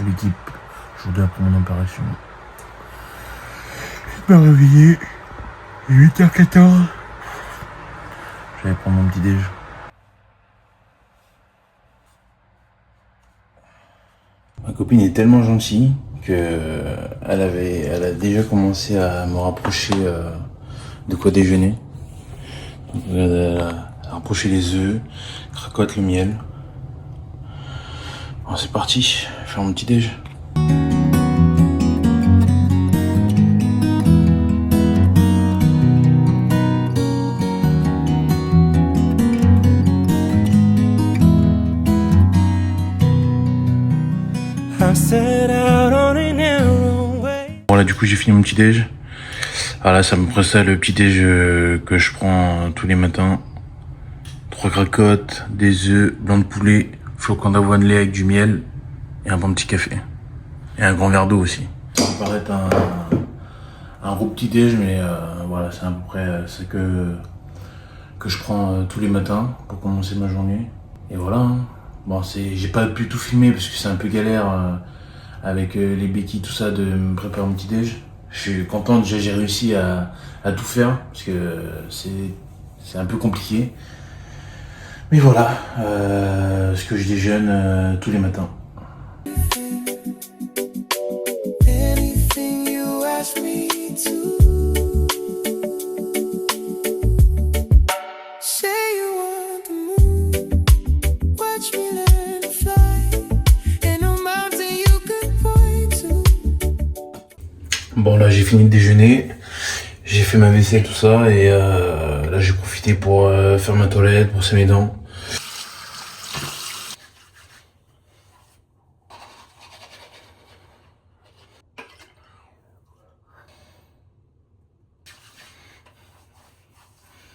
l'équipe aujourd'hui après mon opération. Je me réveillé, 8h14. J'allais prendre mon petit déj. Ma copine est tellement gentille que elle a déjà commencé à me rapprocher de quoi déjeuner. Donc, elle a rapproché les œufs, cracotte le miel. Bon, c'est parti, je vais faire mon petit déj. Bon là du coup j'ai fini mon petit déj. Alors là ça me prend ça le petit déj que je prends tous les matins. 3 cracottes, des œufs, blanc de poulet, flocons d'avoine lait avec du miel et un bon petit café. Et un grand verre d'eau aussi. Ça va paraître un gros petit déj mais voilà c'est à peu près ce que je prends tous les matins pour commencer ma journée. Et voilà. Hein. Bon j'ai pas pu tout filmer parce que c'est un peu galère avec les béquilles tout ça de me préparer mon petit déj. Je suis content déjà j'ai réussi à tout faire parce que c'est un peu compliqué. Mais voilà ce que je déjeune tous les matins. Bon là j'ai fini de déjeuner, j'ai fait ma vaisselle tout ça et là j'ai profité pour faire ma toilette, brosser mes dents.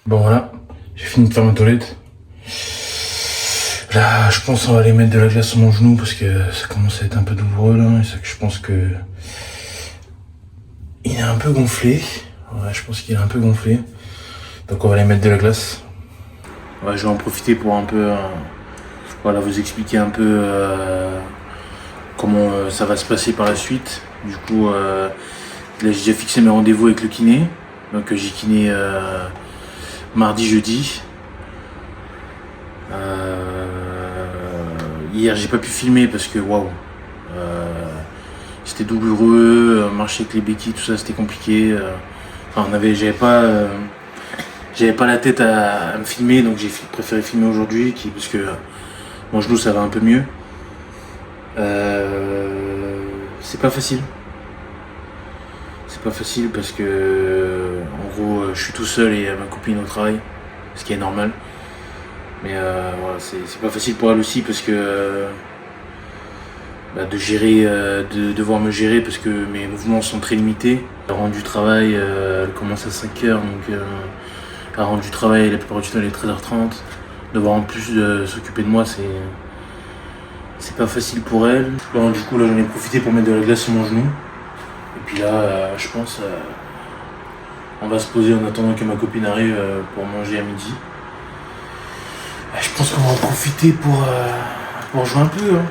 Bon voilà, j'ai fini de faire ma toilette. Là je pense qu'on va aller mettre de la glace sur mon genou parce que ça commence à être un peu douloureux là, et c'est que je pense que il est un peu gonflé. Ouais, je pense qu'il est un peu gonflé. Donc on va aller mettre de la glace. Ouais, je vais en profiter pour un peu voilà, vous expliquer un peu comment ça va se passer par la suite. Du coup, là j'ai déjà fixé mes rendez-vous avec le kiné. Donc j'ai kiné mardi, jeudi. Hier j'ai pas pu filmer parce que waouh. C'était douloureux, marcher avec les béquilles, tout ça c'était compliqué. Enfin, j'avais pas la tête à me filmer, donc j'ai préféré filmer aujourd'hui parce que mon genou ça va un peu mieux. C'est pas facile. C'est pas facile parce que en gros je suis tout seul et ma copine au travail, ce qui est normal. Mais voilà, c'est pas facile pour elle aussi parce que de gérer, de devoir me gérer parce que mes mouvements sont très limités. La rendu du travail, elle commence à 5h, donc la rendu du travail la plupart du temps elle est 13h30. Devoir en plus s'occuper de moi, c'est pas facile pour elle. Bon, du coup là j'en ai profité pour mettre de la glace sur mon genou. Et puis là je pense on va se poser en attendant que ma copine arrive pour manger à midi. Je pense qu'on va en profiter pour jouer un peu. Hein.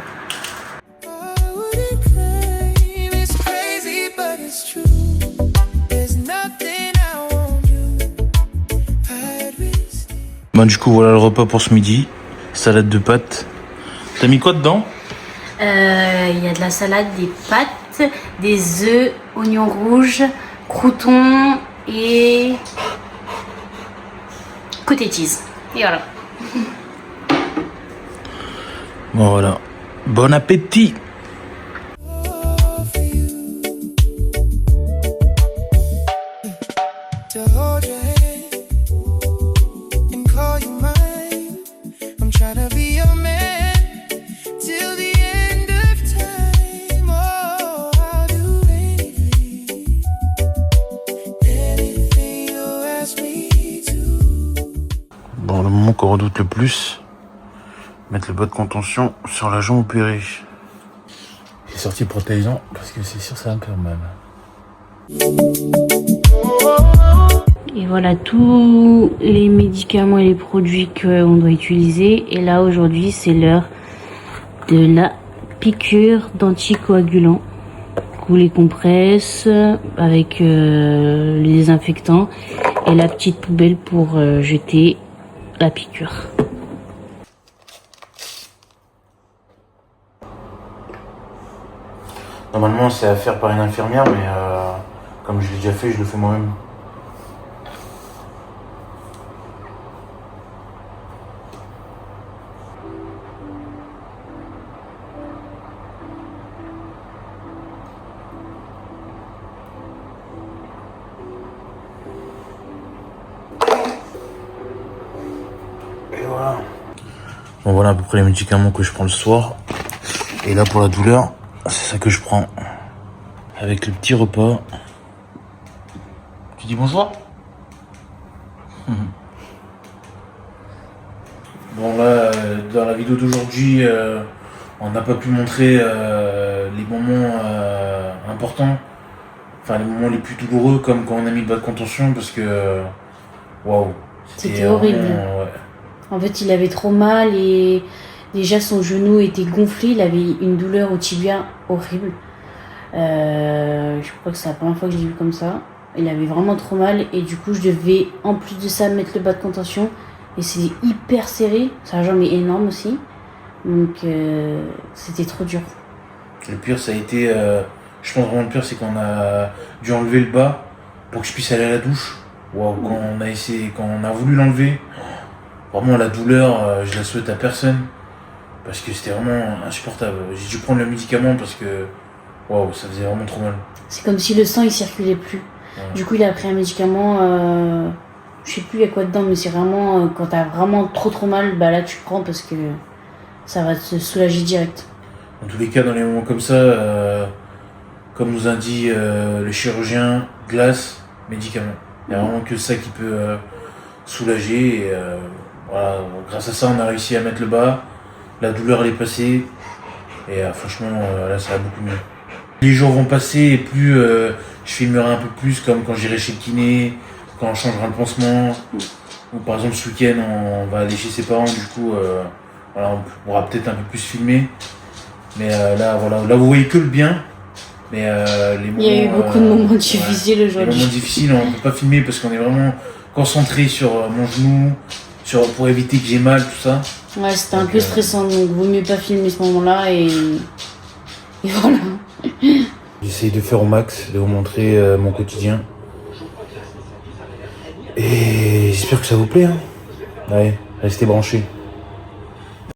Bon, du coup voilà le repas pour ce midi. Salade de pâtes. T'as mis quoi dedans? Il y a de la salade, des pâtes, des œufs, oignons rouges, croûtons et côté cheese. Et voilà. Bon voilà. Bon appétit! Bon, le moment qu'on redoute le plus, mettre le bas de contention sur la jambe opérée. J'ai sorti le protéisant parce que c'est sûr ça va me faire mal. Et voilà tous les médicaments et les produits qu'on doit utiliser. Et là aujourd'hui c'est l'heure de la piqûre d'anticoagulant. Les compresses avec les désinfectants et la petite poubelle pour jeter la piqûre. Normalement c'est à faire par une infirmière, mais comme je l'ai déjà fait, je le fais moi-même. Et voilà. Bon, voilà à peu près les médicaments que je prends le soir. Et là pour la douleur, c'est ça que je prends. Avec le petit repas. Tu dis bonjour? Bon là, dans la vidéo d'aujourd'hui, on n'a pas pu montrer les moments importants. Enfin les moments les plus douloureux, comme quand on a mis le bas de contention, parce que waouh, c'était horrible. Ouais. En fait, il avait trop mal et déjà son genou était gonflé, il avait une douleur au tibia horrible. Je crois que c'est la première fois que je l'ai vu comme ça. Il avait vraiment trop mal et du coup je devais en plus de ça mettre le bas de contention et c'est hyper serré, sa jambe est énorme aussi, donc c'était trop dur. Le pire ça a été, je pense vraiment le pire c'est qu'on a dû enlever le bas pour que je puisse aller à la douche. Waouh, quand on a voulu l'enlever, vraiment la douleur, je la souhaite à personne parce que c'était vraiment insupportable. J'ai dû prendre le médicament parce que waouh, ça faisait vraiment trop mal. C'est comme si le sang il circulait plus. Ouais. Du coup il a pris un médicament, je sais plus il y a quoi dedans, mais c'est vraiment quand t'as vraiment trop mal, bah là tu prends parce que ça va te soulager direct. Dans tous les cas, dans les moments comme ça, comme nous a dit le chirurgien, glace, médicaments. Il n'y a vraiment que ça qui peut soulager. Et, voilà, grâce à ça, on a réussi à mettre le bas. La douleur elle est passée. Et franchement, là, ça va beaucoup mieux. Les jours vont passer et plus je filmerai un peu plus, comme quand j'irai chez le kiné, quand on changera le pansement. Ou par exemple, ce week-end, on va aller chez ses parents. Du coup, voilà, on pourra peut-être un peu plus filmer. Mais là, voilà, là, vous voyez que le bien. Mais les moments, il y a eu beaucoup de moments difficiles aujourd'hui. Les moments difficiles, on ne peut pas filmer parce qu'on est vraiment concentré sur mon genou, pour éviter que j'ai mal, tout ça. Ouais, c'était un peu stressant, donc vaut mieux pas filmer ce moment-là et voilà. J'essaye de faire au max, de vous montrer mon quotidien. Et j'espère que ça vous plaît. Hein. Ouais, restez branchés.